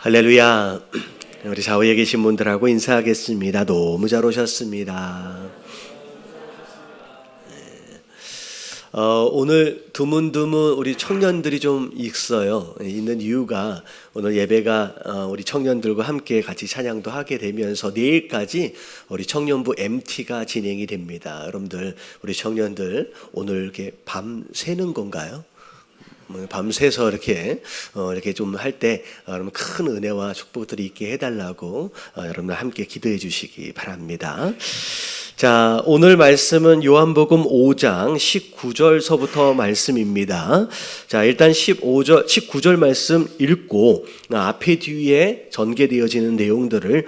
할렐루야. 우리 좌우에 계신 분들하고 인사하겠습니다. 너무 잘 오셨습니다. 오늘 드문드문 우리 청년들이 좀 있는 이유가 오늘 예배가 우리 청년들과 함께 같이 찬양도 하게 되면서 내일까지 우리 청년부 MT가 진행이 됩니다. 여러분들, 우리 청년들 오늘 이렇게 밤 새는 건가요? 밤새서 이렇게 좀 할 때 여러분 큰 은혜와 축복들이 있게 해달라고 여러분들 함께 기도해 주시기 바랍니다. 자, 오늘 말씀은 요한복음 5장 19절서부터 말씀입니다. 자, 일단 19절 말씀 읽고 앞에 뒤에 전개되어지는 내용들을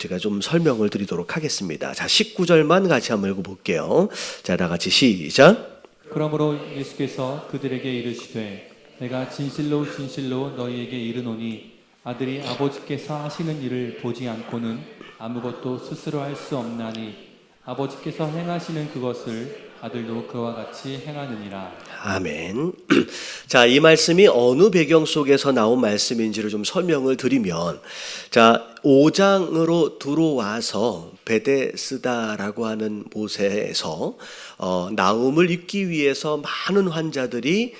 제가 좀 설명을 드리도록 하겠습니다. 자, 19절만 같이 한번 읽어볼게요. 자, 다 같이 시작. 그러므로 예수께서 그들에게 이르시되 내가 진실로 진실로 너희에게 이르노니 아들이 아버지께서 하시는 일을 보지 않고는 아무것도 스스로 할 수 없나니 아버지께서 행하시는 그것을 아들도 그와 같이 행하느니라. 아멘. 자, 이 말씀이 어느 배경 속에서 나온 말씀인지를 좀 설명을 드리면, 자, 5장으로 들어와서 베데스다라고 하는 곳에서 나음을 입기 위해서 많은 환자들이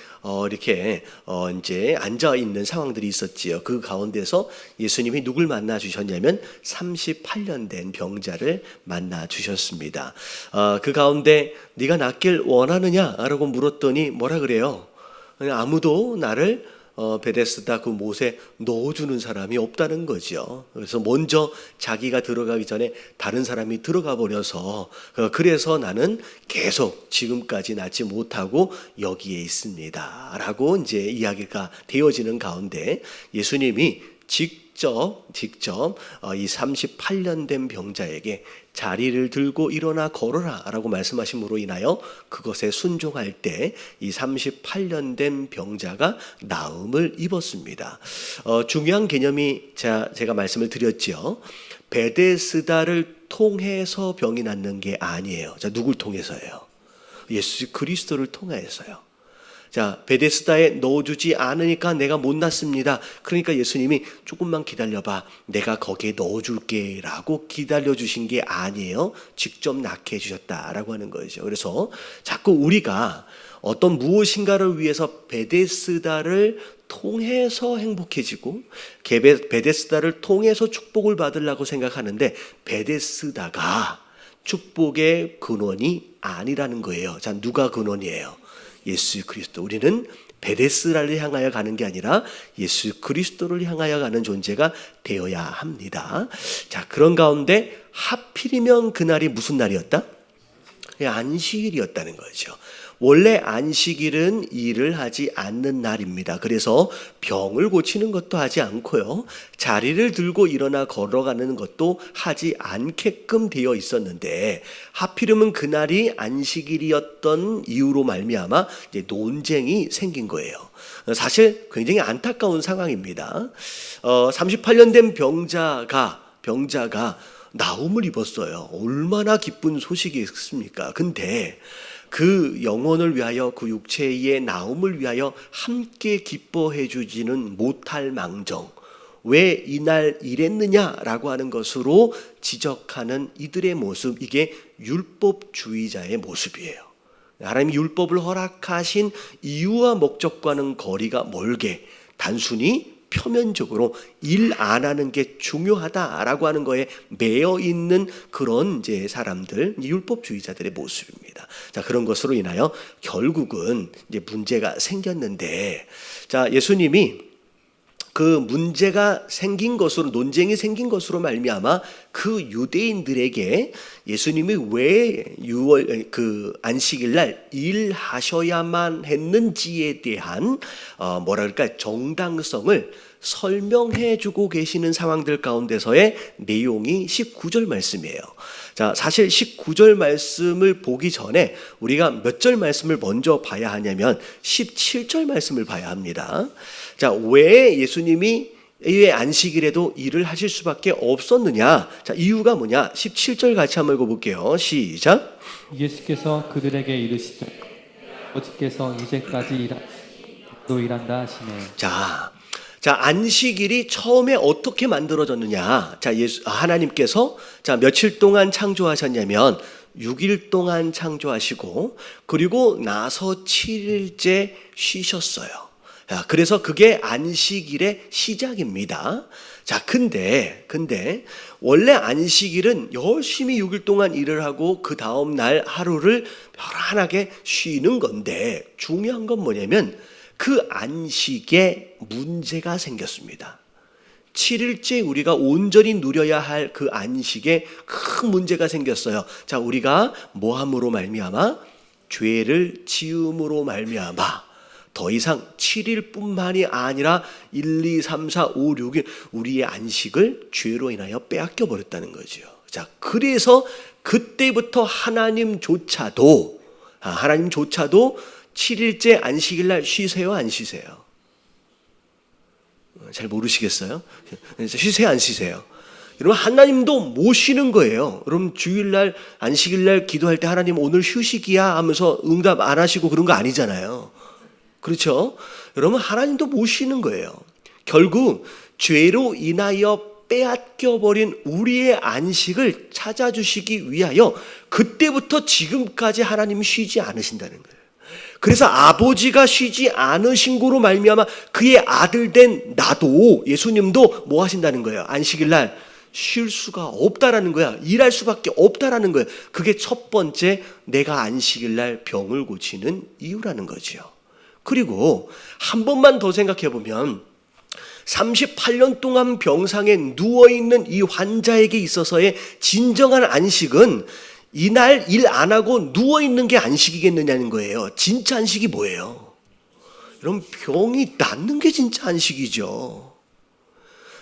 이렇게 이제 앉아 있는 상황들이 있었지요. 그 가운데서 예수님이 누굴 만나 주셨냐면 38년 된 병자를 만나 주셨습니다. 그 가운데 네가 낫길 원하느냐라고 물었더니 뭐라 그래요? 아무도 나를 베데스다 그 못에 넣어주는 사람이 없다는 거죠. 그래서 먼저 자기가 들어가기 전에 다른 사람이 들어가 버려서 그래서 나는 계속 지금까지 낫지 못하고 여기에 있습니다 라고 이제 이야기가 되어지는 가운데 예수님이 직접 이 38년 된 병자에게 자리를 들고 일어나 걸어라 라고 말씀하심으로 인하여 그것에 순종할 때 이 38년 된 병자가 나음을 입었습니다. 중요한 개념이 제가 말씀을 드렸죠. 베데스다를 통해서 병이 낫는 게 아니에요. 자, 누굴 통해서예요? 예수 그리스도를 통해서요. 자, 베데스다에 넣어주지 않으니까 내가 못 낫습니다. 그러니까 예수님이 조금만 기다려봐, 내가 거기에 넣어줄게 라고 기다려주신 게 아니에요. 직접 낫게 해주셨다라고 하는 거죠. 그래서 자꾸 우리가 어떤 무엇인가를 위해서 베데스다를 통해서 행복해지고 베데스다를 통해서 축복을 받으려고 생각하는데 베데스다가 축복의 근원이 아니라는 거예요. 자, 누가 근원이에요? 예수 그리스도. 우리는 베데스다를 향하여 가는 게 아니라 예수 그리스도를 향하여 가는 존재가 되어야 합니다. 자, 그런 가운데 하필이면 그날이 무슨 날이었다? 안식일이었다는 거죠. 원래 안식일은 일을 하지 않는 날입니다. 그래서 병을 고치는 것도 하지 않고요, 자리를 들고 일어나 걸어가는 것도 하지 않게끔 되어 있었는데 하필이면 그날이 안식일이었던 이유로 말미암아 이제 논쟁이 생긴 거예요. 사실 굉장히 안타까운 상황입니다. 38년 된 병자가 나음을 입었어요. 얼마나 기쁜 소식이었습니까? 근데 그 영혼을 위하여, 그 육체의 나음을 위하여 함께 기뻐해 주지는 못할 망정, 왜 이날 이랬느냐라고 하는 것으로 지적하는 이들의 모습, 이게 율법주의자의 모습이에요. 하나님이 율법을 허락하신 이유와 목적과는 거리가 멀게 단순히 표면적으로 일 안 하는 게 중요하다라고 하는 거에 매여 있는 그런 이제 사람들, 율법주의자들의 모습입니다. 자, 그런 것으로 인하여 결국은 이제 문제가 생겼는데, 자, 예수님이 그 문제가 생긴 것으로, 논쟁이 생긴 것으로 말미암아 그 유대인들에게 예수님이 왜 그 안식일 날 일하셔야만 했는지에 대한 정당성을 설명해 주고 계시는 상황들 가운데서의 내용이 19절 말씀이에요. 자, 사실 19절 말씀을 보기 전에 우리가 몇 절 말씀을 먼저 봐야 하냐면 17절 말씀을 봐야 합니다. 자, 왜 예수님이 왜 안식일에도 일을 하실 수밖에 없었느냐? 자, 이유가 뭐냐? 17절 같이 한번 읽어볼게요. 시작. 예수께서 그들에게 이르시되 아버지께서 이제까지 일한다 하시네. 자, 자, 안식일이 처음에 어떻게 만들어졌느냐? 자, 하나님께서 자, 며칠 동안 창조하셨냐면 6일 동안 창조하시고 그리고 나서 7일째 쉬셨어요. 자, 그래서 그게 안식일의 시작입니다. 자, 근데 원래 안식일은 열심히 6일 동안 일을 하고 그 다음 날 하루를 편안하게 쉬는 건데 중요한 건 뭐냐면 그 안식에 문제가 생겼습니다. 7일째 우리가 온전히 누려야 할 그 안식에 큰 문제가 생겼어요. 자, 우리가 뭐함으로 말미암아? 죄를 지음으로 말미암아 더 이상 7일뿐만이 아니라 1, 2, 3, 4, 5, 6일 우리의 안식을 죄로 인하여 빼앗겨 버렸다는 거죠. 자, 그래서 그때부터 하나님조차도 7일째 안식일 날 쉬세요, 안 쉬세요? 잘 모르시겠어요? 쉬세요, 안 쉬세요? 여러분, 하나님도 못 쉬는 거예요. 여러분, 주일날, 안식일날 기도할 때 하나님 오늘 휴식이야 하면서 응답 안 하시고 그런 거 아니잖아요. 그렇죠? 여러분, 하나님도 못 쉬는 거예요. 결국 죄로 인하여 빼앗겨버린 우리의 안식을 찾아주시기 위하여 그때부터 지금까지 하나님이 쉬지 않으신다는 거예요. 그래서 아버지가 쉬지 않으신 거로 말미암아 그의 아들 된 나도, 예수님도 뭐 하신다는 거예요? 안식일 날 쉴 수가 없다라는 거야. 일할 수밖에 없다라는 거예요. 그게 첫 번째 내가 안식일 날 병을 고치는 이유라는 거죠. 그리고 한 번만 더 생각해 보면 38년 동안 병상에 누워있는 이 환자에게 있어서의 진정한 안식은 이날 일 안 하고 누워있는 게 안식이겠느냐는 거예요. 진짜 안식이 뭐예요? 여러분, 병이 낫는 게 진짜 안식이죠.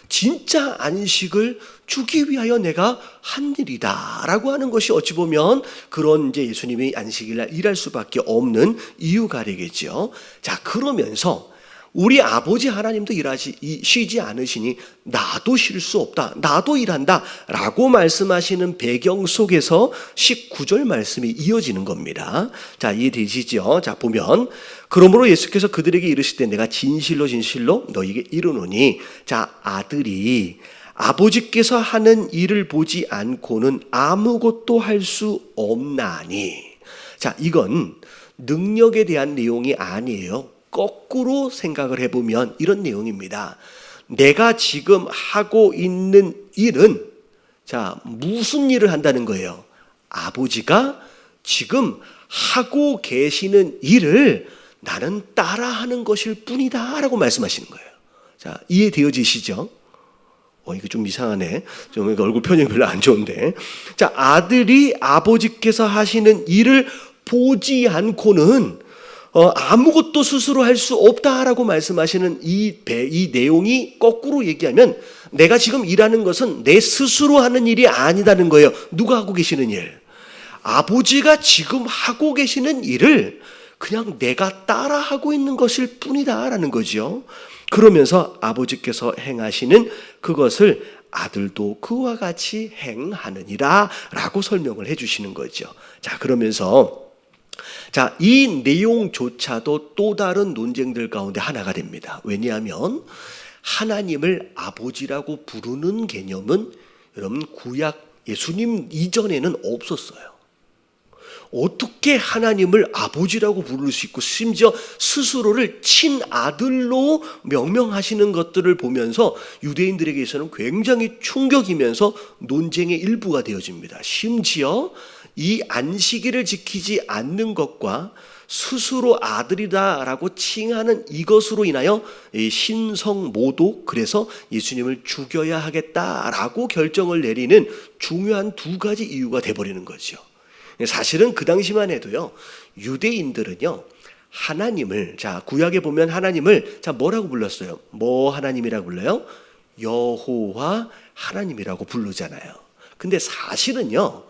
진짜 안식을 주기 위하여 내가 한 일이다 라고 하는 것이 어찌 보면 그런 이제 예수님이 안식일날 일할 수밖에 없는 이유가 되겠죠. 자, 그러면서 우리 아버지 하나님도 쉬지 않으시니 나도 쉴 수 없다, 나도 일한다 라고 말씀하시는 배경 속에서 19절 말씀이 이어지는 겁니다. 자, 이해되시죠? 자, 보면 그러므로 예수께서 그들에게 이르실 때 내가 진실로 너희에게 이르노니, 자, 아들이 아버지께서 하는 일을 보지 않고는 아무것도 할 수 없나니. 자, 이건 능력에 대한 내용이 아니에요. 거꾸로 생각을 해보면 이런 내용입니다. 내가 지금 하고 있는 일은, 자, 무슨 일을 한다는 거예요? 아버지가 지금 하고 계시는 일을 나는 따라하는 것일 뿐이다 라고 말씀하시는 거예요. 자, 이해되어지시죠? 이거 좀 이상하네. 좀 얼굴 표정이 별로 안 좋은데. 자, 아들이 아버지께서 하시는 일을 보지 않고는 아무것도 스스로 할 수 없다라고 말씀하시는 이 내용이 거꾸로 얘기하면 내가 지금 일하는 것은 내 스스로 하는 일이 아니라는 거예요. 누가 하고 계시는 일? 아버지가 지금 하고 계시는 일을 그냥 내가 따라하고 있는 것일 뿐이다라는 거죠. 그러면서 아버지께서 행하시는 그것을 아들도 그와 같이 행하느니라 라고 설명을 해주시는 거죠. 자, 그러면서 자, 이 내용조차도 또 다른 논쟁들 가운데 하나가 됩니다. 왜냐하면 하나님을 아버지라고 부르는 개념은 여러분 구약 예수님 이전에는 없었어요. 어떻게 하나님을 아버지라고 부를 수 있고 심지어 스스로를 친아들로 명명하시는 것들을 보면서 유대인들에게서는 굉장히 충격이면서 논쟁의 일부가 되어집니다. 심지어 이 안식일을 지키지 않는 것과 스스로 아들이다라고 칭하는 이것으로 인하여 신성 모독, 그래서 예수님을 죽여야 하겠다라고 결정을 내리는 중요한 두 가지 이유가 돼버리는 거죠. 사실은 그 당시만 해도요, 유대인들은요, 하나님을, 자, 구약에 보면 하나님을, 자, 뭐라고 불렀어요? 뭐 하나님이라고 불러요? 여호와 하나님이라고 부르잖아요. 근데 사실은요,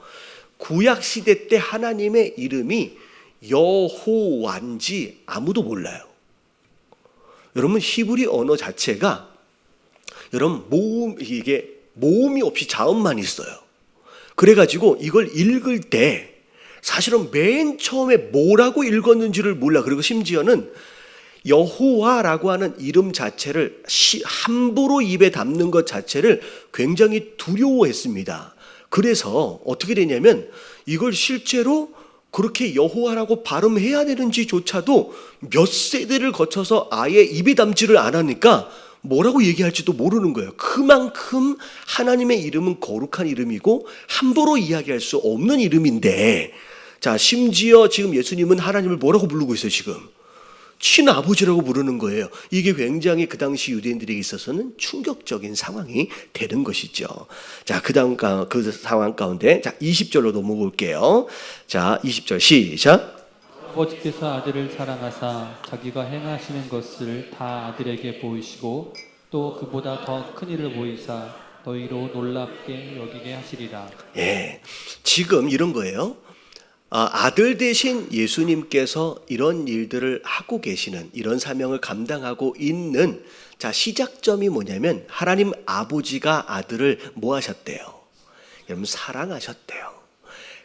구약 시대 때 하나님의 이름이 여호와인지 아무도 몰라요. 여러분, 히브리 언어 자체가 여러분 모음이 없이 자음만 있어요. 그래가지고 이걸 읽을 때 사실은 맨 처음에 뭐라고 읽었는지를 몰라. 그리고 심지어는 여호와라고 하는 이름 자체를 함부로 입에 담는 것 자체를 굉장히 두려워했습니다. 그래서 어떻게 되냐면 이걸 실제로 그렇게 여호와라고 발음해야 되는지조차도 몇 세대를 거쳐서 아예 입에 담지를 않으니까 뭐라고 얘기할지도 모르는 거예요. 그만큼 하나님의 이름은 거룩한 이름이고 함부로 이야기할 수 없는 이름인데, 자, 심지어 지금 예수님은 하나님을 뭐라고 부르고 있어요, 지금? 친아버지라고 부르는 거예요. 이게 굉장히 그 당시 유대인들에게 있어서는 충격적인 상황이 되는 것이죠. 자, 그 상황 가운데, 자, 20절로 넘어볼게요. 자, 20절 시작. 아버지께서 아들을 사랑하사 자기가 행하시는 것을 다 아들에게 보이시고 또 그보다 더 큰 일을 보이사 너희로 놀랍게 여기게 하시리라. 예, 지금 이런 거예요. 아들 대신 예수님께서 이런 일들을 하고 계시는, 이런 사명을 감당하고 있는, 자, 시작점이 뭐냐면 하나님 아버지가 아들을 뭐 하셨대요? 여러분, 사랑하셨대요.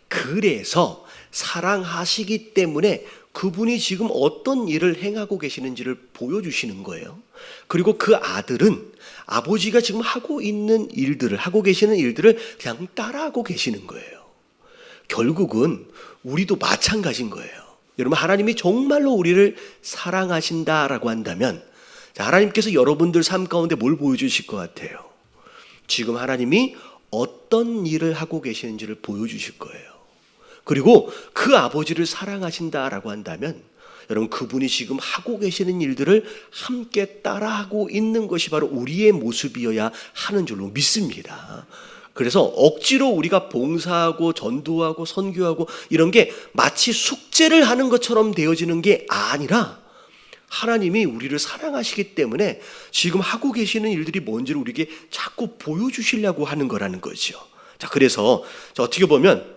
그래서 사랑하시기 때문에 그분이 지금 어떤 일을 행하고 계시는지를 보여주시는 거예요. 그리고 그 아들은 아버지가 지금 하고 있는 일들을, 하고 계시는 일들을 그냥 따라하고 계시는 거예요. 결국은 우리도 마찬가지인 거예요. 여러분, 하나님이 정말로 우리를 사랑하신다라고 한다면, 하나님께서 여러분들 삶 가운데 뭘 보여주실 것 같아요? 지금 하나님이 어떤 일을 하고 계시는지를 보여주실 거예요. 그리고 그 아버지를 사랑하신다라고 한다면, 여러분, 그분이 지금 하고 계시는 일들을 함께 따라하고 있는 것이 바로 우리의 모습이어야 하는 줄로 믿습니다. 그래서 억지로 우리가 봉사하고 전도하고 선교하고 이런 게 마치 숙제를 하는 것처럼 되어지는 게 아니라, 하나님이 우리를 사랑하시기 때문에 지금 하고 계시는 일들이 뭔지를 우리에게 자꾸 보여주시려고 하는 거라는 거죠. 자, 그래서 어떻게 보면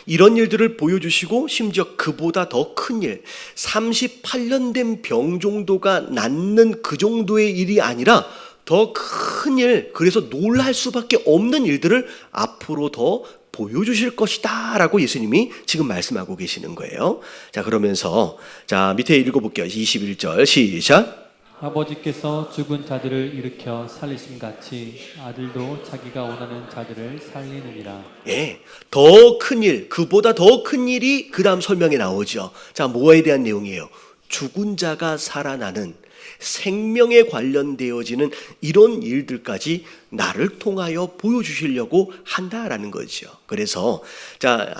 이런 일들을 보여주시고, 심지어 그보다 더 큰 일, 38년 된 병 정도가 낫는 그 정도의 일이 아니라 더 큰 일, 그래서 놀랄 수밖에 없는 일들을 앞으로 더 보여주실 것이다 라고 예수님이 지금 말씀하고 계시는 거예요. 자, 그러면서 자, 밑에 읽어볼게요. 21절 시작. 아버지께서 죽은 자들을 일으켜 살리심 같이 아들도 자기가 원하는 자들을 살리느니라. 예, 더 큰 일, 그보다 더 큰 일이 그 다음 설명에 나오죠. 자, 뭐에 대한 내용이에요? 죽은 자가 살아나는, 생명에 관련되어지는 이런 일들까지 나를 통하여 보여주시려고 한다라는 거죠. 그래서 자,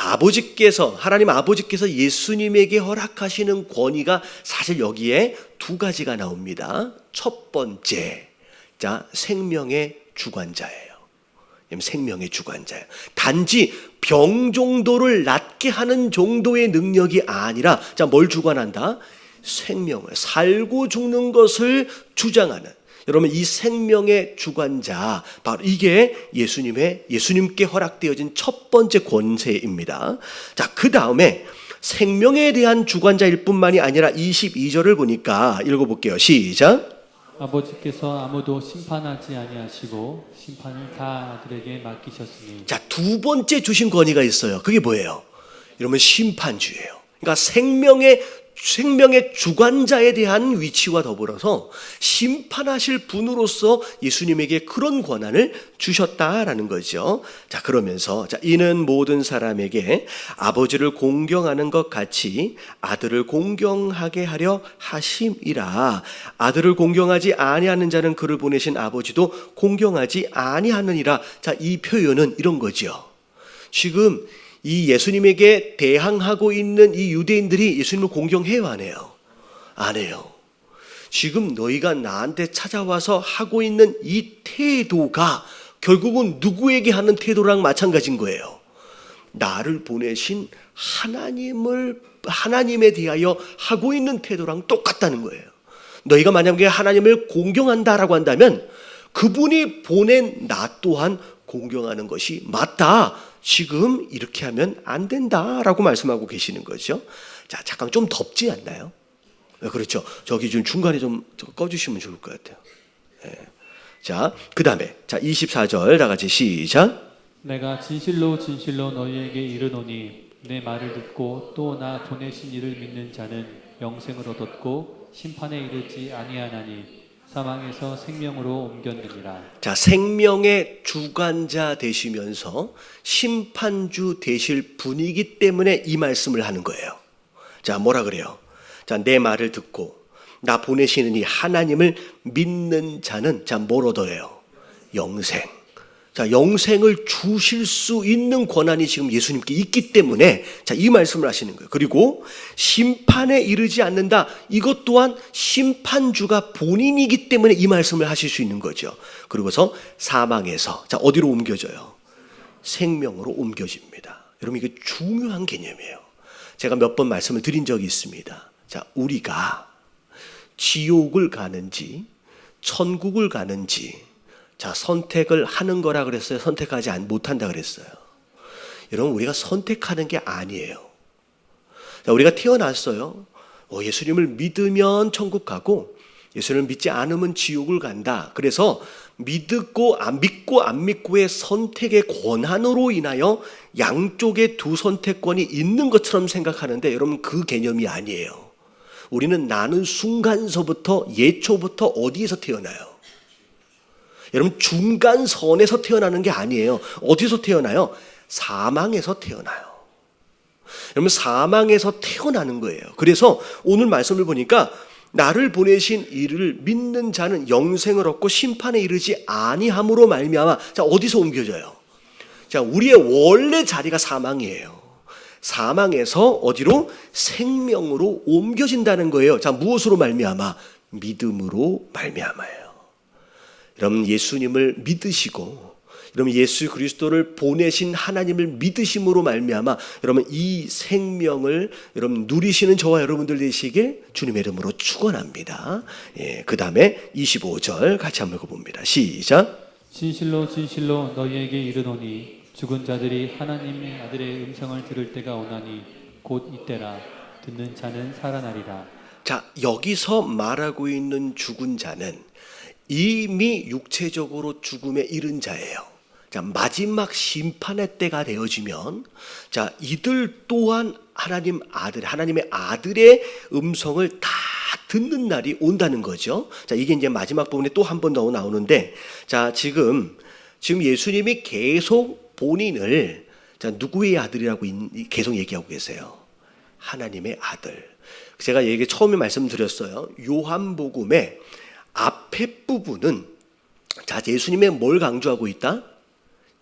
하나님 아버지께서 예수님에게 허락하시는 권위가 사실 여기에 두 가지가 나옵니다. 첫 번째, 자, 생명의 주관자예요. 생명의 주관자예요. 단지 병 정도를 낫게 하는 정도의 능력이 아니라, 자, 뭘 주관한다? 생명을, 살고 죽는 것을 주장하는, 여러분, 이 생명의 주관자, 바로 이게 예수님께 허락되어진 첫 번째 권세입니다. 자, 그 다음에 생명에 대한 주관자일 뿐만이 아니라 22절을 보니까 읽어볼게요. 시작. 아버지께서 아무도 심판하지 아니하시고 심판을 다 아들에게 맡기셨으니. 자, 두 번째 주신 권위가 있어요. 그게 뭐예요? 여러분, 심판주예요. 그러니까 생명의 주관자에 대한 위치와 더불어서 심판하실 분으로서 예수님에게 그런 권한을 주셨다라는 거죠. 자, 그러면서 자, 이는 모든 사람에게 아버지를 공경하는 것 같이 아들을 공경하게 하려 하심이라. 아들을 공경하지 아니하는 자는 그를 보내신 아버지도 공경하지 아니하느니라. 자, 이 표현은 이런 거죠. 지금 이 예수님에게 대항하고 있는 이 유대인들이 예수님을 공경해요, 안 해요? 안 해요. 지금 너희가 나한테 찾아와서 하고 있는 이 태도가 결국은 누구에게 하는 태도랑 마찬가지인 거예요. 나를 보내신 하나님에 대하여 하고 있는 태도랑 똑같다는 거예요. 너희가 만약에 하나님을 공경한다라고 한다면 그분이 보낸 나 또한 공경하는 것이 맞다. 지금 이렇게 하면 안 된다라고 말씀하고 계시는 거죠. 자, 잠깐 좀 덥지 않나요? 그렇죠. 저기 좀 중간에 좀 꺼주시면 좋을 것 같아요. 네. 자, 그 다음에 자, 24절 다 같이 시작. 내가 진실로 진실로 너희에게 이르노니 내 말을 듣고 또 나 보내신 이를 믿는 자는 영생을 얻었고 심판에 이르지 아니하나니 사망에서 생명으로 옮겼느니라. 자, 생명의 주관자 되시면서 심판주 되실 분이기 때문에 이 말씀을 하는 거예요. 자, 뭐라 그래요? 자, 내 말을 듣고 나 보내시는 이 하나님을 믿는 자는 자, 뭘 얻어요? 영생. 자, 영생을 주실 수 있는 권한이 지금 예수님께 있기 때문에 자, 이 말씀을 하시는 거예요. 그리고 심판에 이르지 않는다. 이것 또한 심판주가 본인이기 때문에 이 말씀을 하실 수 있는 거죠. 그리고서 사망에서 자, 어디로 옮겨져요? 생명으로 옮겨집니다. 여러분, 이게 중요한 개념이에요. 제가 몇 번 말씀을 드린 적이 있습니다. 자, 우리가 지옥을 가는지 천국을 가는지 자, 선택을 하는 거라 그랬어요? 선택하지 못한다 그랬어요? 여러분, 우리가 선택하는 게 아니에요. 자, 우리가 태어났어요. 예수님을 믿으면 천국 가고 예수님을 믿지 않으면 지옥을 간다. 그래서 믿고 안 믿고의 선택의 권한으로 인하여 양쪽의 두 선택권이 있는 것처럼 생각하는데 여러분, 그 개념이 아니에요. 우리는 나는 순간서부터 예초부터 어디에서 태어나요? 여러분, 중간선에서 태어나는 게 아니에요. 어디서 태어나요? 사망에서 태어나요. 여러분, 사망에서 태어나는 거예요. 그래서 오늘 말씀을 보니까 나를 보내신 이를 믿는 자는 영생을 얻고 심판에 이르지 아니함으로 말미암아. 자, 어디서 옮겨져요? 자, 우리의 원래 자리가 사망이에요. 사망에서 어디로? 생명으로 옮겨진다는 거예요. 자, 무엇으로 말미암아? 믿음으로 말미암아요. 여러분, 예수님을 믿으시고 여러분, 예수 그리스도를 보내신 하나님을 믿으심으로 말미암아 여러분, 이 생명을 여러분 누리시는 저와 여러분들 되시길 주님의 이름으로 축원합니다. 그 다음에 25절 같이 한번 읽어봅니다. 시작. 진실로 진실로 너희에게 이르노니 죽은 자들이 하나님의 아들의 음성을 들을 때가 오나니 곧 이때라. 듣는 자는 살아나리라. 자, 여기서 말하고 있는 죽은 자는 이미 육체적으로 죽음에 이른 자예요. 자, 마지막 심판의 때가 되어지면 자, 이들 또한 하나님의 아들의 음성을 다 듣는 날이 온다는 거죠. 자, 이게 이제 마지막 부분에 또 한 번 더 나오는데 자, 지금 예수님이 계속 본인을 자, 누구의 아들이라고 계속 얘기하고 계세요? 하나님의 아들. 제가 처음에 말씀드렸어요. 요한복음의 앞에 부분은 자, 예수님의 뭘 강조하고 있다?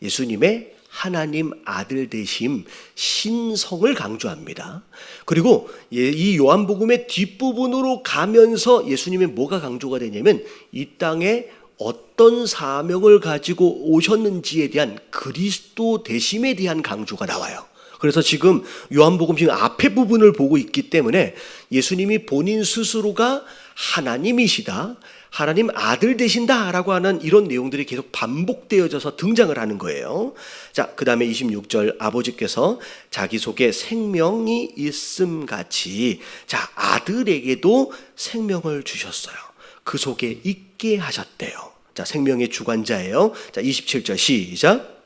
예수님의 하나님 아들 되심 신성을 강조합니다. 그리고 이 요한복음의 뒷부분으로 가면서 예수님의 뭐가 강조가 되냐면 이 땅에 어떤 사명을 가지고 오셨는지에 대한 그리스도 되심에 대한 강조가 나와요. 그래서 지금 요한복음 지금 앞에 부분을 보고 있기 때문에 예수님이 본인 스스로가 하나님이시다, 하나님 아들 되신다라고 하는 이런 내용들이 계속 반복되어져서 등장을 하는 거예요. 자, 그 다음에 26절 아버지께서 자기 속에 생명이 있음 같이 자, 아들에게도 생명을 주셨어요. 그 속에 있게 하셨대요. 자, 생명의 주관자예요. 자, 27절 시작.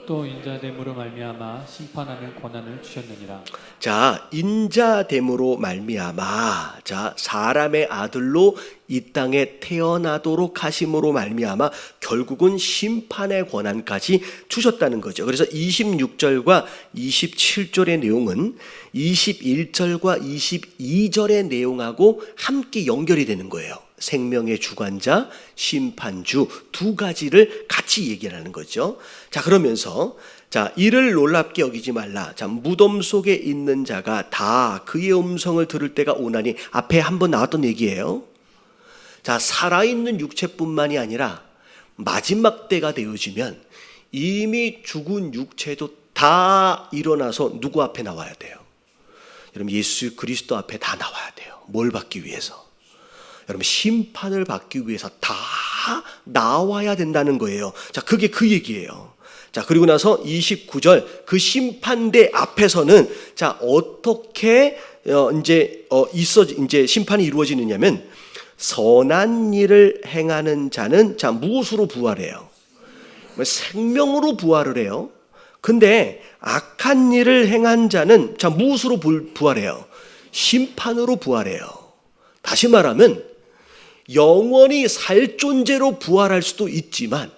또 인자됨으로 말미암아 심판하는 권한을 주셨느니라. 자, 인자됨으로 말미암아 자, 사람의 아들로 이 땅에 태어나도록 하심으로 말미암아 결국은 심판의 권한까지 주셨다는 거죠. 그래서 26절과 27절의 내용은 21절과 22절의 내용하고 함께 연결이 되는 거예요. 생명의 주관자, 심판주 두 가지를 같이 얘기하는 거죠. 자, 그러면서 자, 이를 놀랍게 여기지 말라. 자, 무덤 속에 있는 자가 다 그의 음성을 들을 때가 오나니 앞에 한번 나왔던 얘기예요. 자, 살아있는 육체뿐만이 아니라 마지막 때가 되어지면 이미 죽은 육체도 다 일어나서 누구 앞에 나와야 돼요? 여러분, 예수 그리스도 앞에 다 나와야 돼요. 뭘 받기 위해서? 여러분, 심판을 받기 위해서 다 나와야 된다는 거예요. 자, 그게 그 얘기예요. 자, 그리고 나서 29절 그 심판대 앞에서는 자, 어떻게 이제 심판이 이루어지느냐면 선한 일을 행하는 자는 자, 무엇으로 부활해요? 생명으로 부활을 해요. 근데 악한 일을 행한 자는 자, 무엇으로 부활해요? 심판으로 부활해요. 다시 말하면 영원히 살 존재로 부활할 수도 있지만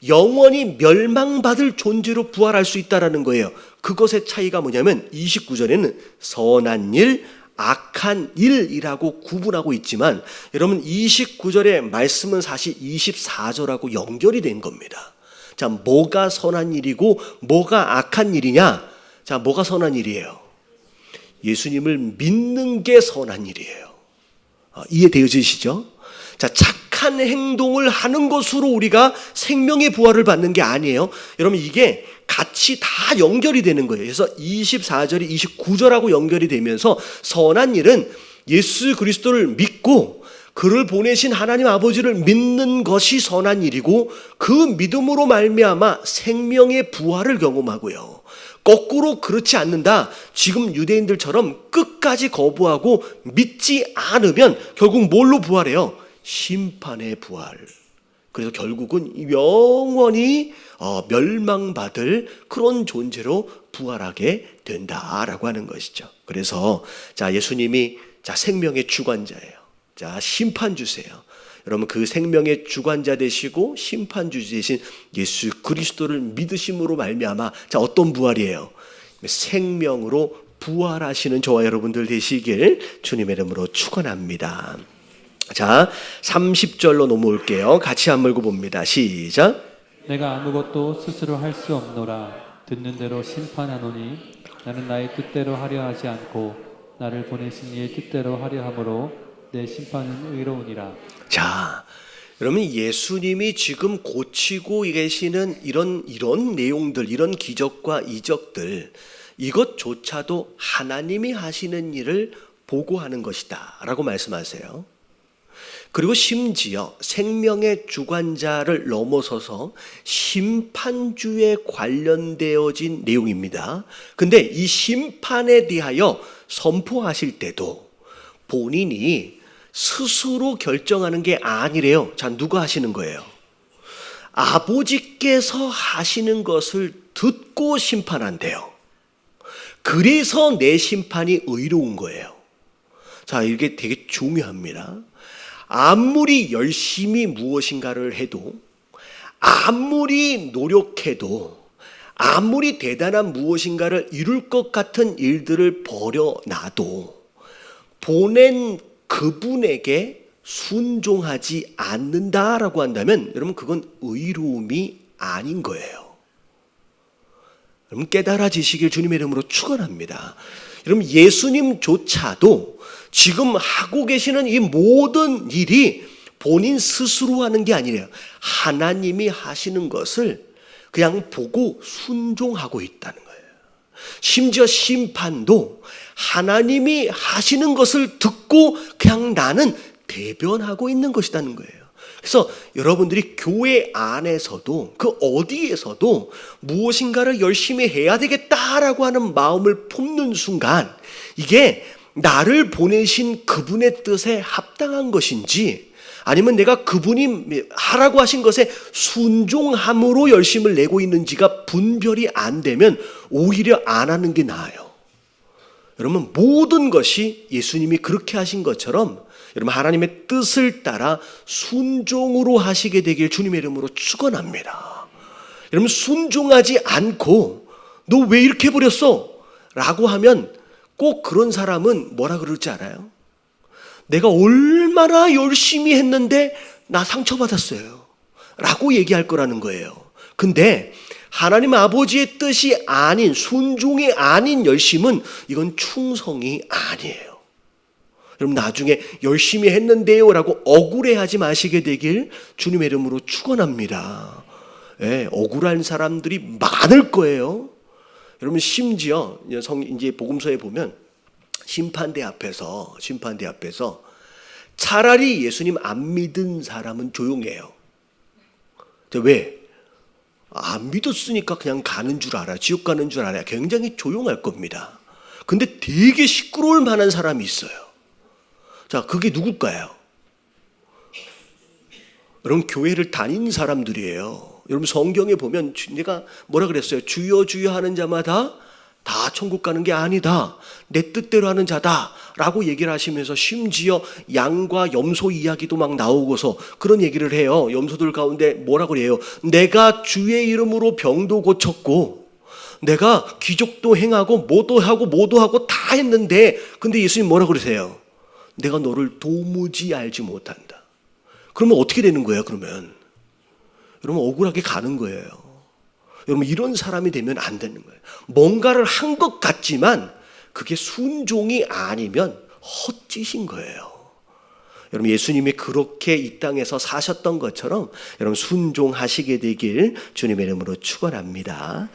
영원히 멸망받을 존재로 부활할 수 있다는 거예요. 그것의 차이가 뭐냐면 29절에는 선한 일, 악한 일이라고 구분하고 있지만 여러분 29절의 말씀은 사실 24절하고 연결이 된 겁니다. 자, 뭐가 선한 일이고 뭐가 악한 일이냐? 자, 뭐가 선한 일이에요? 예수님을 믿는 게 선한 일이에요. 이해되어지시죠? 자, 착한 행동을 하는 것으로 우리가 생명의 부활을 받는 게 아니에요. 여러분 이게 같이 다 연결이 되는 거예요. 그래서 24절이 29절하고 연결이 되면서 선한 일은 예수 그리스도를 믿고 그를 보내신 하나님 아버지를 믿는 것이 선한 일이고 그 믿음으로 말미암아 생명의 부활을 경험하고요. 거꾸로 그렇지 않는다. 지금 유대인들처럼 끝까지 거부하고 믿지 않으면 결국 뭘로 부활해요? 심판의 부활. 그래서 결국은 영원히 멸망받을 그런 존재로 부활하게 된다라고 하는 것이죠. 그래서 자, 예수님이 자, 생명의 주관자예요. 자, 심판주세요. 여러분 그 생명의 주관자 되시고 심판주 되신 예수 그리스도를 믿으심으로 말미암아 자, 어떤 부활이에요? 생명으로 부활하시는 저와 여러분들 되시길 주님의 이름으로 축원합니다. 자, 30절로 넘어올게요. 같이 한번 읽어봅니다. 시작. 내가 아무것도 스스로 할 수 없노라. 듣는 대로 심판하노니 나는 나의 뜻대로 하려 하지 않고 나를 보내신 이의 뜻대로 하려 함으로 내 심판은 의로우니라. 자, 여러분 예수님이 지금 고치고 계시는 이런 내용들, 이런 기적과 이적들, 이것조차도 하나님이 하시는 일을 보고하는 것이다 라고 말씀하세요. 그리고 심지어 생명의 주관자를 넘어서서 심판주에 관련되어진 내용입니다. 근데 이 심판에 대하여 선포하실 때도 본인이 스스로 결정하는 게 아니래요. 자, 누가 하시는 거예요? 아버지께서 하시는 것을 듣고 심판한대요. 그래서 내 심판이 의로운 거예요. 자, 이게 되게 중요합니다. 아무리 열심히 무엇인가를 해도, 아무리 노력해도, 아무리 대단한 무엇인가를 이룰 것 같은 일들을 벌여놔도 보낸 그분에게 순종하지 않는다라고 한다면 여러분 그건 의로움이 아닌 거예요. 여러분 깨달아지시길 주님의 이름으로 축원합니다. 여러분 예수님조차도 지금 하고 계시는 이 모든 일이 본인 스스로 하는 게 아니래요. 하나님이 하시는 것을 그냥 보고 순종하고 있다는 거예요. 심지어 심판도 하나님이 하시는 것을 듣고 그냥 나는 대변하고 있는 것이라는 거예요. 그래서 여러분들이 교회 안에서도 그 어디에서도 무엇인가를 열심히 해야 되겠다라고 하는 마음을 품는 순간 이게 나를 보내신 그분의 뜻에 합당한 것인지 아니면 내가 그분이 하라고 하신 것에 순종함으로 열심을 내고 있는지가 분별이 안 되면 오히려 안 하는 게 나아요. 여러분 모든 것이 예수님이 그렇게 하신 것처럼 여러분 하나님의 뜻을 따라 순종으로 하시게 되길 주님의 이름으로 축원합니다. 여러분 순종하지 않고 너 왜 이렇게 해버렸어? 라고 하면 꼭 그런 사람은 뭐라 그럴지 알아요? 내가 얼마나 열심히 했는데 나 상처받았어요 라고 얘기할 거라는 거예요. 근데 하나님 아버지의 뜻이 아닌 순종이 아닌 열심은 이건 충성이 아니에요. 여러분 나중에 열심히 했는데요 라고 억울해하지 마시게 되길 주님의 이름으로 축원합니다. 예, 억울한 사람들이 많을 거예요. 여러분 심지어 이제 복음서에 보면 심판대 앞에서 차라리 예수님 안 믿은 사람은 조용해요. 왜? 안 믿었으니까 그냥 가는 줄 알아. 지옥 가는 줄 알아야 굉장히 조용할 겁니다. 근데 되게 시끄러울 만한 사람이 있어요. 자, 그게 누굴까요? 여러분 교회를 다니는 사람들이에요. 여러분 성경에 보면 내가 뭐라 그랬어요? 주여 주여 하는 자마다 다 천국 가는 게 아니다. 내 뜻대로 하는 자다. 라고 얘기를 하시면서 심지어 양과 염소 이야기도 막 나오고서 그런 얘기를 해요. 염소들 가운데 뭐라고 해요? 내가 주의 이름으로 병도 고쳤고 내가 기적도 행하고 뭐도 하고 다 했는데 근데 예수님 뭐라고 그러세요? 내가 너를 도무지 알지 못한다. 그러면 어떻게 되는 거예요? 그러면 여러분 억울하게 가는 거예요. 여러분 이런 사람이 되면 안 되는 거예요. 뭔가를 한 것 같지만 그게 순종이 아니면 헛짓인 거예요. 여러분 예수님이 그렇게 이 땅에서 사셨던 것처럼 여러분 순종하시게 되길 주님의 이름으로 축원합니다.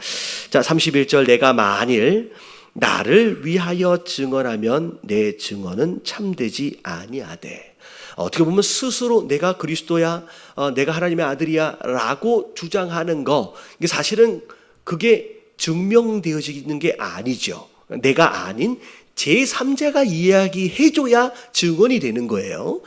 자 31절 내가 만일 나를 위하여 증언하면 내 증언은 참되지 아니하되 어떻게 보면 스스로 내가 그리스도야 내가 하나님의 아들이야 라고 주장하는 거 이게 사실은 그게 증명되어지는 게 아니죠. 내가 아닌 제3자가 이야기해줘야 증언이 되는 거예요.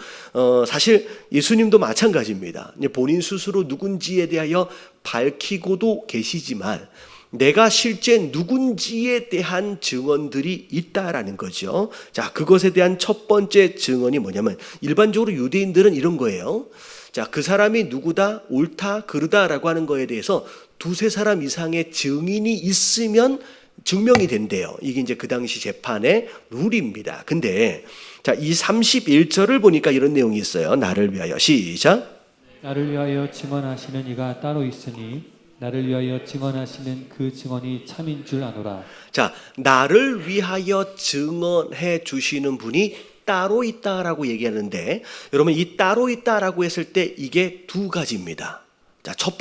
사실 예수님도 마찬가지입니다. 본인 스스로 누군지에 대하여 밝히고도 계시지만 내가 실제 누군지에 대한 증언들이 있다라는 거죠. 자, 그것에 대한 첫 번째 증언이 뭐냐면 일반적으로 유대인들은 이런 거예요. 자, 그 사람이 누구다, 옳다, 그르다라고 하는 거에 대해서 두세 사람 이상의 증인이 있으면 증명이 된대요. 이게 이제 그 당시 재판의 룰입니다. 근데 자, 이 31절을 보니까 이런 내용이 있어요. 나를 위하여 시작. 나를 위하여 증언하시는 이가 따로 있으니 나를 위하여 증언하시는 그 증언이 참인 줄 아노라. 자, 나를 위하여 증언해 주시는 분이 따로 있다라고 얘기하는데 여러분 이 따로 있다라고 했을 때 이게 두 가지입니다. 자, 첫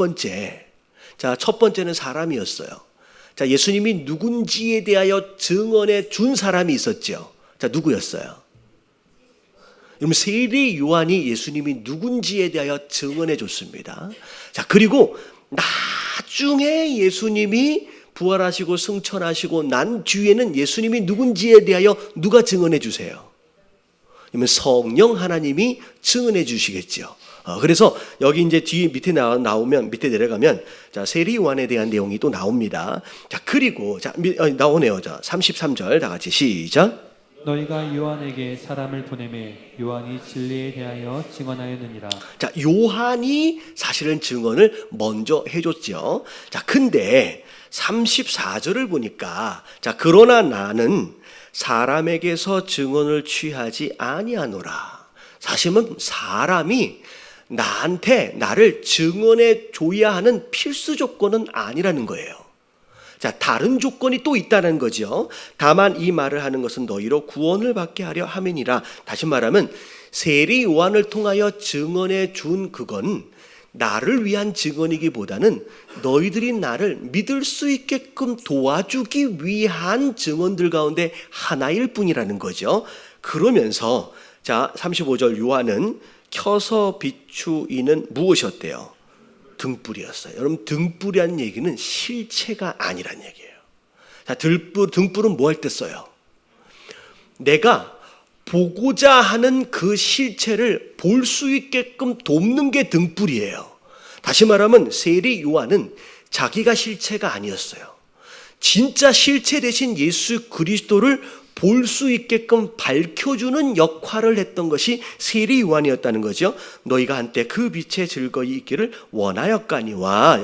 번째는 사람이었어요. 자, 예수님이 누군지에 대하여 증언해 준 사람이 있었죠. 자, 누구였어요? 여러분 세리 요한이 예수님이 누군지에 대하여 증언해 줬습니다. 자, 그리고 나중에 예수님이 부활하시고 승천하시고 난 뒤에는 예수님이 누군지에 대하여 누가 증언해 주세요? 그러면 성령 하나님이 증언해 주시겠죠. 그래서 여기 이제 뒤에 밑에 나오면 밑에 내려가면 자 세리 요한에 대한 내용이 또 나옵니다. 자 그리고 자 나오네요. 자 33절 다 같이 시작. 너희가 요한에게 사람을 보내매 요한이 진리에 대하여 증언하였느니라. 자 요한이 사실은 증언을 먼저 해줬죠. 자 근데 34절을 보니까 자 그러나 나는 사람에게서 증언을 취하지 아니하노라. 사실은 사람이 나를 증언해 줘야 하는 필수 조건은 아니라는 거예요. 자, 다른 조건이 또 있다는 거죠. 다만 이 말을 하는 것은 너희로 구원을 받게 하려 함이니라. 다시 말하면 세리 요한을 통하여 증언해 준 그건 나를 위한 증언이기보다는 너희들이 나를 믿을 수 있게끔 도와주기 위한 증언들 가운데 하나일 뿐이라는 거죠. 그러면서 자 35절 요한은 켜서 비추이는 무엇이었대요? 등불이었어요. 여러분 등불이라는 얘기는 실체가 아니란 얘기예요. 자 등불은 뭐 할 때 써요? 내가 보고자 하는 그 실체를 볼 수 있게끔 돕는 게 등불이에요. 다시 말하면 세리 요한은 자기가 실체가 아니었어요. 진짜 실체 대신 예수 그리스도를 볼 수 있게끔 밝혀주는 역할을 했던 것이 세리 요한이었다는 거죠. 너희가 한때 그 빛에 즐거이 있기를 원하였거니와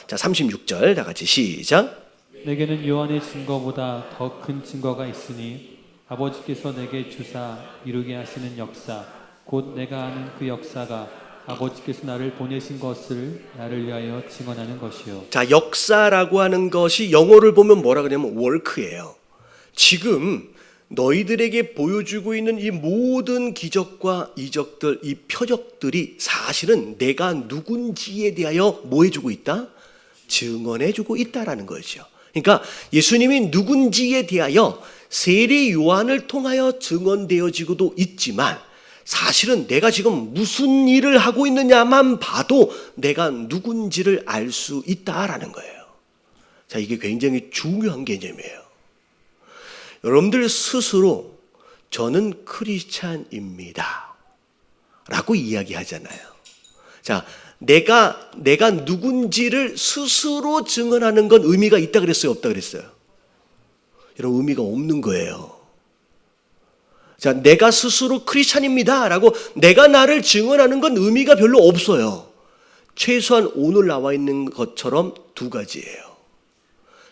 자 36절 다 같이 시작. 내게는 요한의 증거보다 더 큰 증거가 있으니 아버지께서 내게 주사 이루게 하시는 역사 곧 내가 아는 그 역사가 아버지께서 나를 보내신 것을 나를 위하여 증언하는 것이요. 자 역사라고 하는 것이 영어를 보면 뭐라 그러냐면 work예요. 지금 너희들에게 보여주고 있는 이 모든 기적과 이적들, 이 표적들이 사실은 내가 누군지에 대하여 뭐 해주고 있다? 증언해주고 있다라는 거죠. 그러니까 예수님이 누군지에 대하여 세리 요한을 통하여 증언되어지고도 있지만 사실은 내가 지금 무슨 일을 하고 있느냐만 봐도 내가 누군지를 알 수 있다라는 거예요. 자, 이게 굉장히 중요한 개념이에요. 여러분들 스스로 저는 크리스찬입니다 라고 이야기하잖아요. 자, 내가 누군지를 스스로 증언하는 건 의미가 있다 그랬어요? 없다 그랬어요? 이런 의미가 없는 거예요. 자, 내가 스스로 크리스찬입니다 라고 내가 나를 증언하는 건 의미가 별로 없어요. 최소한 오늘 나와 있는 것처럼 두 가지예요.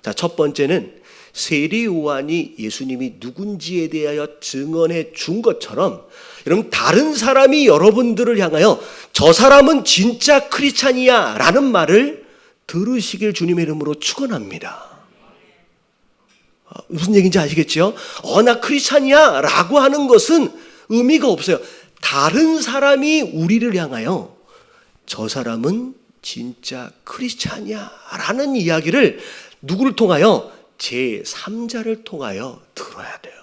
자, 첫 번째는 세리 요한이 예수님이 누군지에 대하여 증언해 준 것처럼 여러분 다른 사람이 여러분들을 향하여 저 사람은 진짜 크리스찬이야 라는 말을 들으시길 주님의 이름으로 축원합니다. 무슨 얘기인지 아시겠죠? 나 크리스찬이야 라고 하는 것은 의미가 없어요. 다른 사람이 우리를 향하여 저 사람은 진짜 크리스찬이야 라는 이야기를 누구를 통하여? 제3자를 통하여 들어야 돼요.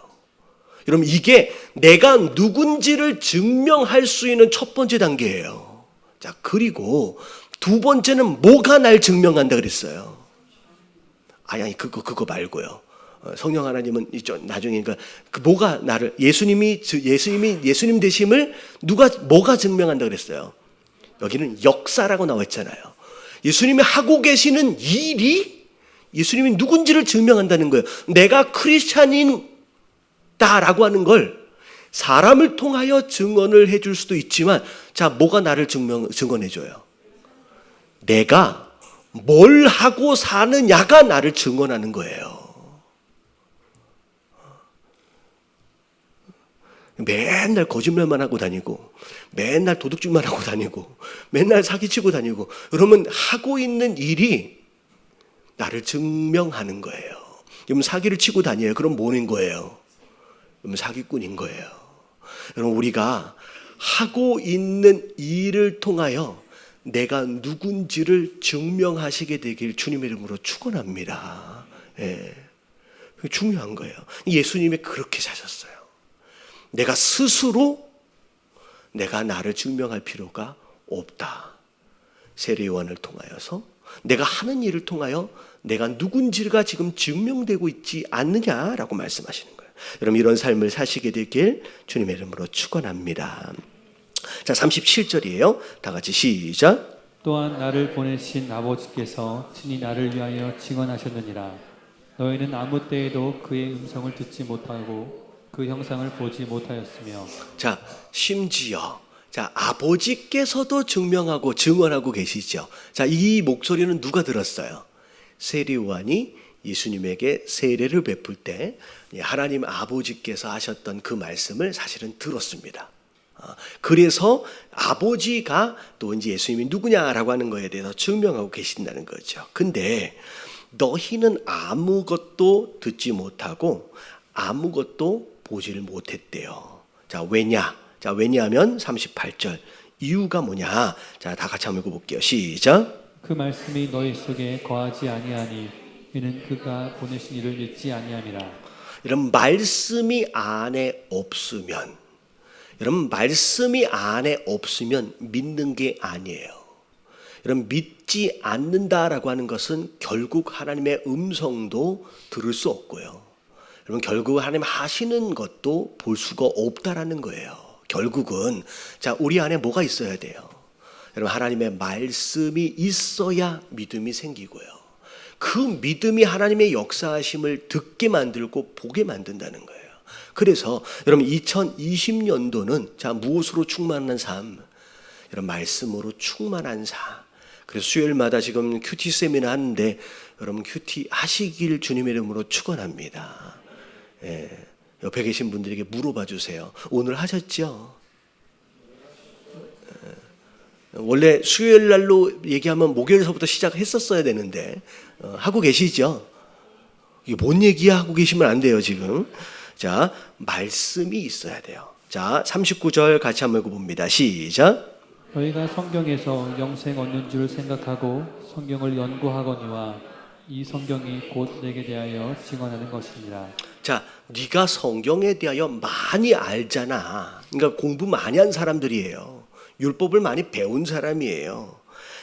여러분 이게 내가 누군지를 증명할 수 있는 첫 번째 단계예요. 자, 그리고 두 번째는 뭐가 날 증명한다 그랬어요? 아니 그거 말고요. 성령 하나님은 이쪽 나중에 그러니까 뭐가 나를 예수님 되심을 뭐가 증명한다 그랬어요? 여기는 역사라고 나와 있잖아요. 예수님이 하고 계시는 일이 예수님이 누군지를 증명한다는 거예요. 내가 크리스찬인다라고 하는 걸 사람을 통하여 증언을 해줄 수도 있지만, 자, 뭐가 나를 증언해줘요? 내가 뭘 하고 사느냐가 나를 증언하는 거예요. 맨날 거짓말만 하고 다니고, 맨날 도둑질만 하고 다니고, 맨날 사기치고 다니고, 그러면 하고 있는 일이 나를 증명하는 거예요. 그럼 사기를 치고 다녀요. 그럼 뭐인 거예요? 그럼 사기꾼인 거예요. 여러분 우리가 하고 있는 일을 통하여 내가 누군지를 증명하시게 되길 주님의 이름으로 축원합니다. 예. 중요한 거예요. 예수님이 그렇게 사셨어요. 내가 스스로 내가 나를 증명할 필요가 없다. 세례 요한을 통하여서 내가 하는 일을 통하여 내가 누군지가 지금 증명되고 있지 않느냐라고 말씀하시는 거예요. 여러분 이런 삶을 사시게 되길 주님의 이름으로 축원합니다. 자, 37절이에요. 다 같이 시작. 또한 나를 보내신 아버지께서 친히 나를 위하여 증언하셨느니라. 너희는 아무 때에도 그의 음성을 듣지 못하고 그 형상을 보지 못하였으며. 자, 심지어 아버지께서도 증명하고 증언하고 계시죠. 자, 이 목소리는 누가 들었어요? 세례 요한이 예수님에게 세례를 베풀 때 하나님 아버지께서 하셨던 그 말씀을 사실은 들었습니다. 그래서 아버지가 또 이제 예수님이 누구냐라고 하는 거에 대해서 증명하고 계신다는 거죠. 근데 너희는 아무것도 듣지 못하고 아무것도 보지를 못했대요. 자, 왜냐하면 38절 이유가 뭐냐? 자, 다 같이 한번 읽어볼게요. 시작. 그 말씀이 너희 속에 거하지 아니하니 이는 그가 보내신 이를 믿지 아니함이라. 이런 말씀이 안에 없으면, 여러분 말씀이 안에 없으면 믿는 게 아니에요. 여러분 믿지 않는다라고 하는 것은 결국 하나님의 음성도 들을 수 없고요. 여러분 결국 하나님 하시는 것도 볼 수가 없다라는 거예요. 결국은 자, 우리 안에 뭐가 있어야 돼요? 여러분 하나님의 말씀이 있어야 믿음이 생기고요. 그 믿음이 하나님의 역사하심을 듣게 만들고 보게 만든다는 거예요. 그래서 여러분 2020년도는 자, 무엇으로 충만한 삶? 여러분 말씀으로 충만한 삶. 그래서 수요일마다 지금 큐티 세미나 하는데 여러분 큐티 하시길 주님의 이름으로 축원합니다. 예, 옆에 계신 분들에게 물어봐 주세요. 오늘 하셨죠? 원래 수요일 날로 얘기하면 목요일서부터 시작했었어야 되는데 하고 계시죠? 이게 뭔 얘기야 하고 계시면 안 돼요 지금. 자, 말씀이 있어야 돼요. 자, 39절 같이 한번 읽어봅니다. 시작. 너희가 성경에서 영생 얻는 줄 생각하고 성경을 연구하거니와 이 성경이 곧 내게 대하여 증언하는 것이니라. 자, 네가 성경에 대하여 많이 알잖아. 그러니까 공부 많이 한 사람들이에요. 율법을 많이 배운 사람이에요.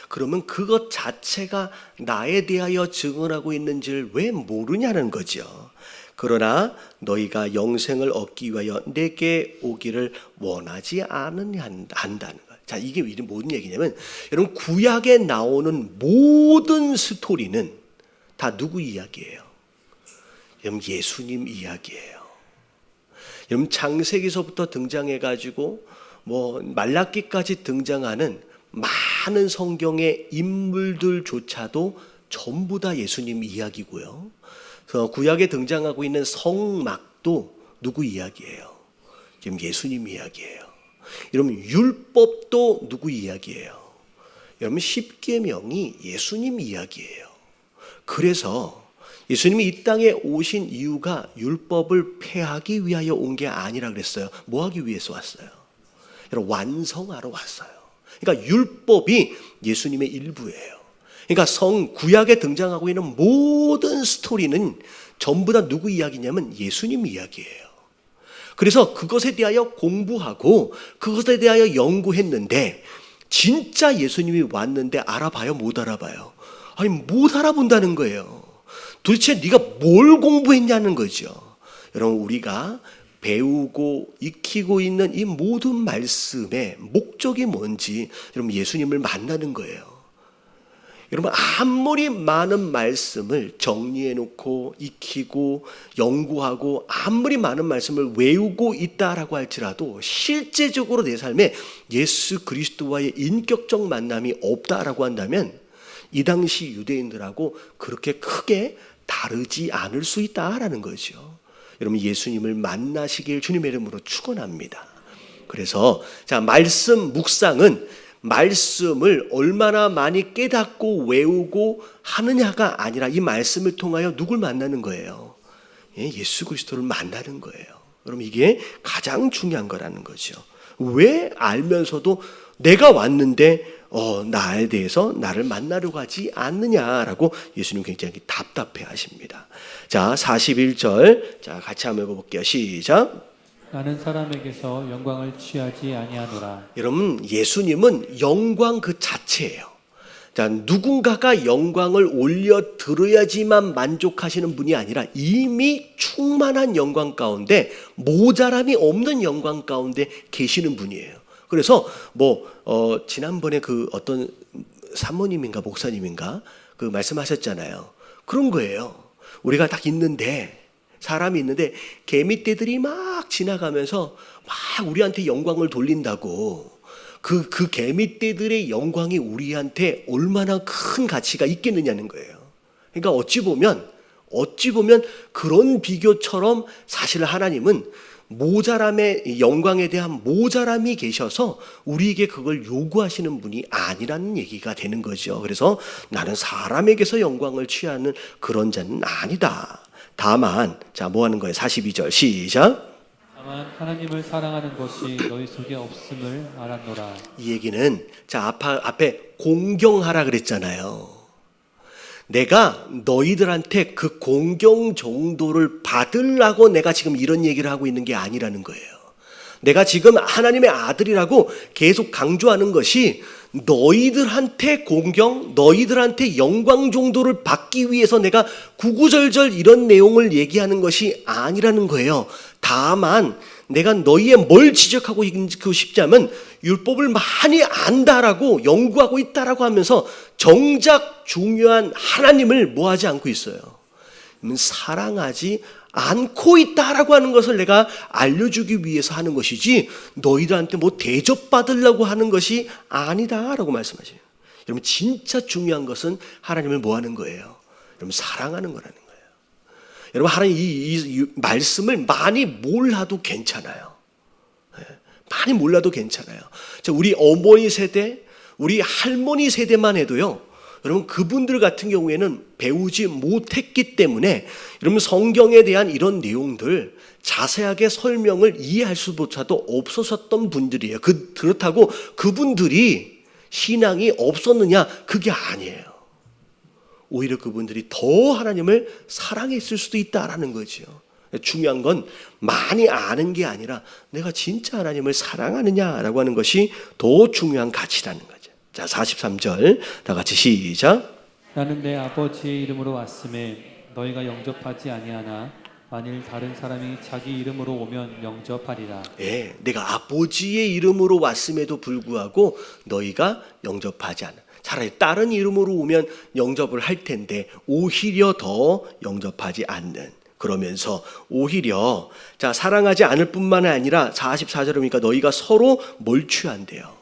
그러면 그것 자체가 나에 대하여 증언하고 있는지를 왜 모르냐는 거죠. 그러나 너희가 영생을 얻기 위하여 내게 오기를 원하지 않느냐 한다는 거예요. 자, 이게 무슨 얘기냐면 여러분 구약에 나오는 모든 스토리는 다 누구 이야기예요? 여러분 예수님 이야기예요. 여러분 창세기서부터 등장해가지고 뭐 말라기까지 등장하는 많은 성경의 인물들조차도 전부 다 예수님 이야기고요. 그래서 구약에 등장하고 있는 성막도 누구 이야기예요? 지금 예수님 이야기예요. 여러분 율법도 누구 이야기예요? 여러분 십계명이 예수님 이야기예요. 그래서 예수님이 이 땅에 오신 이유가 율법을 폐하기 위하여 온 게 아니라 그랬어요. 뭐 하기 위해서 왔어요? 여러분 완성하러 왔어요. 그러니까 율법이 예수님의 일부예요. 그러니까 구약에 등장하고 있는 모든 스토리는 전부 다 누구 이야기냐면 예수님 이야기예요. 그래서 그것에 대하여 공부하고 그것에 대하여 연구했는데 진짜 예수님이 왔는데 알아봐요? 못 알아봐요? 아니 못 알아본다는 거예요. 도대체 네가 뭘 공부했냐는 거죠. 여러분 우리가 배우고 익히고 있는 이 모든 말씀의 목적이 뭔지 여러분 예수님을 만나는 거예요. 여러분 아무리 많은 말씀을 정리해 놓고 익히고 연구하고 아무리 많은 말씀을 외우고 있다라고 할지라도 실제적으로 내 삶에 예수 그리스도와의 인격적 만남이 없다라고 한다면 이 당시 유대인들하고 그렇게 크게 다르지 않을 수 있다라는 거죠. 여러분 예수님을 만나시길 주님의 이름으로 축원합니다. 그래서 자 말씀 묵상은 말씀을 얼마나 많이 깨닫고 외우고 하느냐가 아니라 이 말씀을 통하여 누굴 만나는 거예요? 예수 그리스도를 만나는 거예요. 그럼 이게 가장 중요한 거라는 거죠. 왜 알면서도 내가 왔는데 나에 대해서 나를 만나려고 하지 않느냐라고 예수님 굉장히 답답해 하십니다. 자 41절 자 같이 한번 읽어볼게요. 시작. 나는 사람에게서 영광을 취하지 아니하노라. 여러분 예수님은 영광 그 자체예요. 자 누군가가 영광을 올려 들어야지만 만족하시는 분이 아니라 이미 충만한 영광 가운데 모자람이 없는 영광 가운데 계시는 분이에요. 그래서 지난번에 그 어떤 사모님인가 목사님인가 그 말씀하셨잖아요. 그런 거예요. 우리가 딱 있는데 사람이 있는데 개미떼들이 막 지나가면서 막 우리한테 영광을 돌린다고 그 개미떼들의 영광이 우리한테 얼마나 큰 가치가 있겠느냐는 거예요. 그러니까 어찌 보면 그런 비교처럼 사실 하나님은 모자람의 영광에 대한 모자람이 계셔서 우리에게 그걸 요구하시는 분이 아니라는 얘기가 되는 거죠. 그래서 나는 사람에게서 영광을 취하는 그런 자는 아니다. 다만 자 뭐 하는 거예요? 42절 시작. 다만 하나님을 사랑하는 것이 너희 속에 없음을 알았노라. 이 얘기는 자 앞에 공경하라 그랬잖아요. 내가 너희들한테 그 공경 정도를 받으려고 내가 지금 이런 얘기를 하고 있는 게 아니라는 거예요. 내가 지금 하나님의 아들이라고 계속 강조하는 것이 너희들한테 공경, 너희들한테 영광 정도를 받기 위해서 내가 구구절절 이런 내용을 얘기하는 것이 아니라는 거예요. 다만 내가 너희의 뭘 지적하고 싶자면 율법을 많이 안다라고 연구하고 있다라고 하면서 정작 중요한 하나님을 뭐 하지 않고 있어요? 사랑하지 않고 있다라고 하는 것을 내가 알려주기 위해서 하는 것이지 너희들한테 뭐 대접받으려고 하는 것이 아니다라고 말씀하셔요. 여러분 진짜 중요한 것은 하나님을 뭐 하는 거예요? 여러분 사랑하는 거라는 거예요. 여러분 하나님 이 말씀을 많이 몰라도 괜찮아요. 많이 몰라도 괜찮아요. 우리 어머니 세대, 우리 할머니 세대만 해도요. 여러분 그분들 같은 경우에는 배우지 못했기 때문에 여러분 성경에 대한 이런 내용들 자세하게 설명을 이해할 수조차도 없으셨던 분들이에요. 그렇다고 그분들이 신앙이 없었느냐? 그게 아니에요. 오히려 그분들이 더 하나님을 사랑했을 수도 있다라는 거죠. 중요한 건 많이 아는 게 아니라 내가 진짜 하나님을 사랑하느냐라고 하는 것이 더 중요한 가치라는 거죠. 자, 43절 다 같이 시작. 나는 내 아버지의 이름으로 왔음에 너희가 영접하지 아니하나 만일 다른 사람이 자기 이름으로 오면 영접하리라. 예, 내가 아버지의 이름으로 왔음에도 불구하고 너희가 영접하지 않아. 차라리 다른 이름으로 오면 영접을 할 텐데 오히려 더 영접하지 않는 그러면서 오히려 자 사랑하지 않을 뿐만 아니라 44절에 보니까 너희가 서로 뭘 취한대요?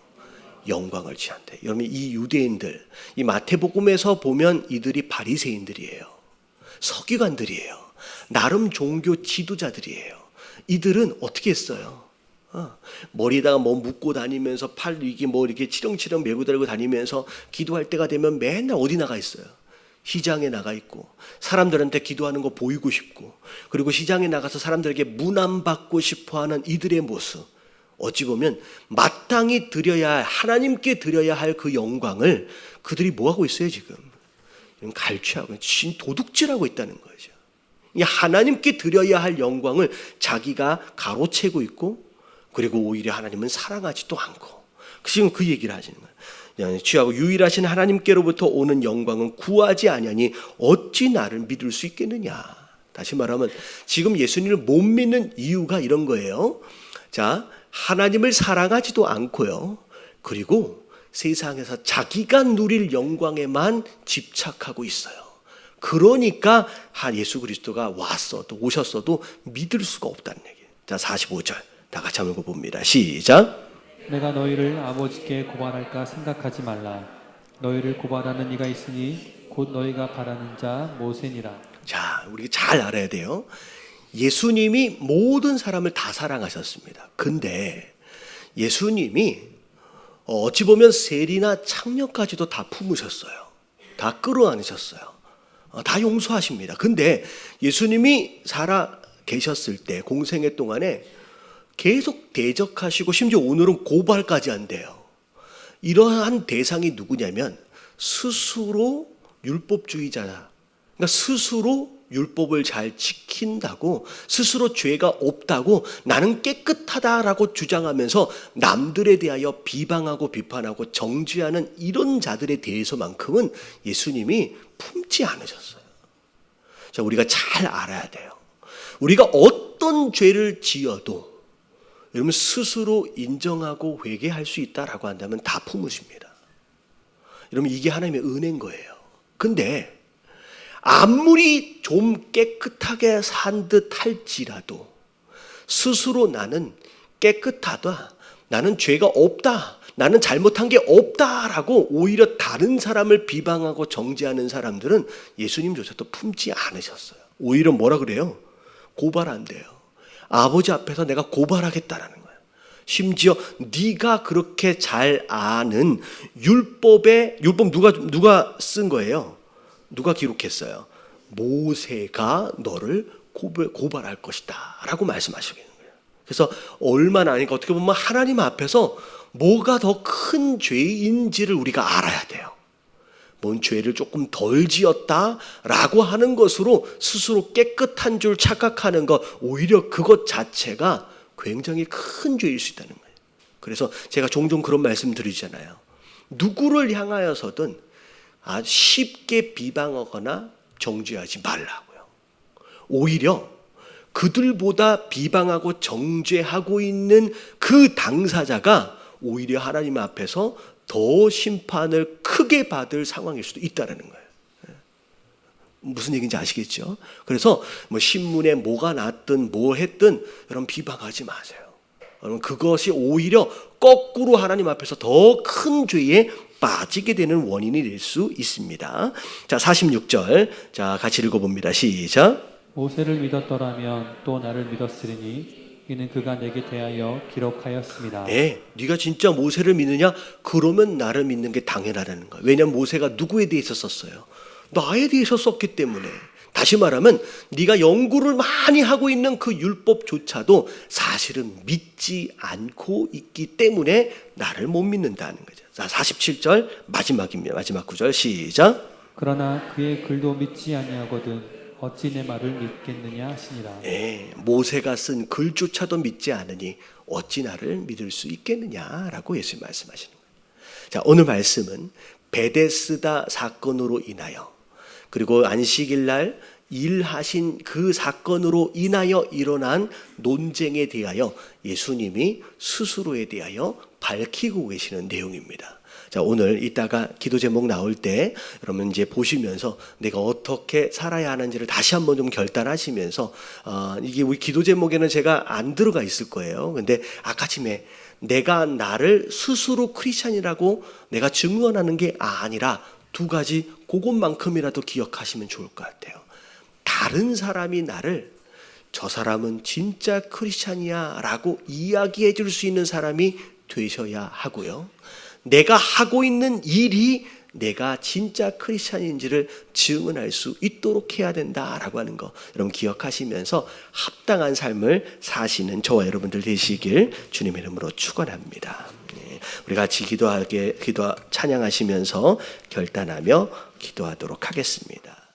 영광을 취한대. 여러분 이 유대인들, 이 마태복음에서 보면 이들이 바리새인들이에요. 서기관들이에요. 나름 종교 지도자들이에요. 이들은 어떻게 했어요? 머리에다가 뭐 묶고 다니면서 팔 이게 뭐 이렇게 치렁치렁 메고 달고 다니면서 기도할 때가 되면 맨날 어디 나가 있어요? 시장에 나가 있고 사람들한테 기도하는 거 보이고 싶고 그리고 시장에 나가서 사람들에게 문안받고 싶어하는 이들의 모습, 어찌 보면 마땅히 드려야 할, 하나님께 드려야 할 그 영광을 그들이 뭐하고 있어요 지금? 갈취하고 도둑질하고 있다는 거죠. 이 하나님께 드려야 할 영광을 자기가 가로채고 있고 그리고 오히려 하나님은 사랑하지도 않고 지금 그 얘기를 하시는 거예요. 취하고 유일하신 하나님께로부터 오는 영광은 구하지 아니하니 어찌 나를 믿을 수 있겠느냐. 다시 말하면 지금 예수님을 못 믿는 이유가 이런 거예요. 자, 하나님을 사랑하지도 않고요. 그리고 세상에서 자기가 누릴 영광에만 집착하고 있어요. 그러니까 예수 그리스도가 왔어도 오셨어도 믿을 수가 없다는 얘기예요. 자, 45절 다 같이 한번 봅니다. 시작. 내가 너희를 아버지께 고발할까 생각하지 말라. 너희를 고발하는 이가 있으니 곧 너희가 바라는 자 모세니라. 자, 우리가 잘 알아야 돼요. 예수님이 모든 사람을 다 사랑하셨습니다. 근데 예수님이 어찌 보면 세리나 창녀까지도 다 품으셨어요. 다 끌어안으셨어요. 다 용서하십니다. 근데 예수님이 살아 계셨을 때 공생애 동안에 계속 대적하시고 심지어 오늘은 고발까지 한대요. 이러한 대상이 누구냐면 스스로 율법주의자, 그러니까 스스로 율법을 잘 지킨다고, 스스로 죄가 없다고, 나는 깨끗하다라고 주장하면서 남들에 대하여 비방하고 비판하고 정죄하는 이런 자들에 대해서만큼은 예수님이 품지 않으셨어요. 자, 우리가 잘 알아야 돼요. 우리가 어떤 죄를 지어도 여러분 스스로 인정하고 회개할 수 있다라고 한다면 다 품으십니다. 여러분 이게 하나님의 은혜인 거예요. 근데 아무리 좀 깨끗하게 산 듯 할지라도 스스로 나는 깨끗하다, 나는 죄가 없다, 나는 잘못한 게 없다라고 오히려 다른 사람을 비방하고 정죄하는 사람들은 예수님조차도 품지 않으셨어요. 오히려 뭐라 그래요? 고발한대요. 아버지 앞에서 내가 고발하겠다라는 거예요. 심지어 네가 그렇게 잘 아는 율법 누가 쓴 거예요? 누가 기록했어요? 모세가 너를 고발할 것이다 라고 말씀하시는 거예요. 그래서 얼마나 아니까 어떻게 보면 하나님 앞에서 뭐가 더 큰 죄인지를 우리가 알아야 돼요. 뭔 죄를 조금 덜 지었다라고 하는 것으로 스스로 깨끗한 줄 착각하는 것, 오히려 그것 자체가 굉장히 큰 죄일 수 있다는 거예요. 그래서 제가 종종 그런 말씀 드리잖아요. 누구를 향하여서든 쉽게 비방하거나 정죄하지 말라고요. 오히려 그들보다 비방하고 정죄하고 있는 그 당사자가 오히려 하나님 앞에서 더 심판을 크게 받을 상황일 수도 있다는 거예요. 무슨 얘기인지 아시겠죠? 그래서 뭐 신문에 뭐가 났든 뭐 했든 여러분 비방하지 마세요. 여러분 그것이 오히려 거꾸로 하나님 앞에서 더 큰 죄에 빠지게 되는 원인이 될 수 있습니다. 자, 46절. 자, 같이 읽어봅니다. 시작. 모세를 믿었더라면 또 나를 믿었으리니 이는 그가 내게 대하여 기록하였습니다. 네, 네가 진짜 모세를 믿느냐? 그러면 나를 믿는 게 당연하다는 거예요. 왜냐하면 모세가 누구에 대해서 썼어요? 나에 대해서 썼기 때문에. 다시 말하면 네가 연구를 많이 하고 있는 그 율법조차도 사실은 믿지 않고 있기 때문에 나를 못 믿는다는 거죠. 자, 47절 마지막입니다. 마지막 구절 시작. 그러나 그의 글도 믿지 아니하거든 어찌 내 말을 믿겠느냐 하시니라. 네, 모세가 쓴 글조차도 믿지 않으니 어찌 나를 믿을 수 있겠느냐라고 예수님 말씀하시는 거예요. 자, 오늘 말씀은 베데스다 사건으로 인하여 그리고 안식일 날 일하신 그 사건으로 인하여 일어난 논쟁에 대하여 예수님이 스스로에 대하여 밝히고 계시는 내용입니다. 자, 오늘 이따가 기도 제목 나올 때 여러분 이제 보시면서 내가 어떻게 살아야 하는지를 다시 한번 좀 결단하시면서 이게 우리 기도 제목에는 제가 안 들어가 있을 거예요. 근데 아까쯤에 내가 나를 스스로 크리스찬이라고 내가 증언하는 게 아니라 두 가지 그것만큼이라도 기억하시면 좋을 것 같아요. 다른 사람이 나를 저 사람은 진짜 크리스찬이야 라고 이야기해 줄 수 있는 사람이 되셔야 하고요. 내가 하고 있는 일이 내가 진짜 크리스찬인지를 증언할 수 있도록 해야 된다라고 하는 거 여러분 기억하시면서 합당한 삶을 사시는 저와 여러분들 되시길 주님의 이름으로 축원합니다. 우리 같이 찬양하시면서 결단하며 기도하도록 하겠습니다.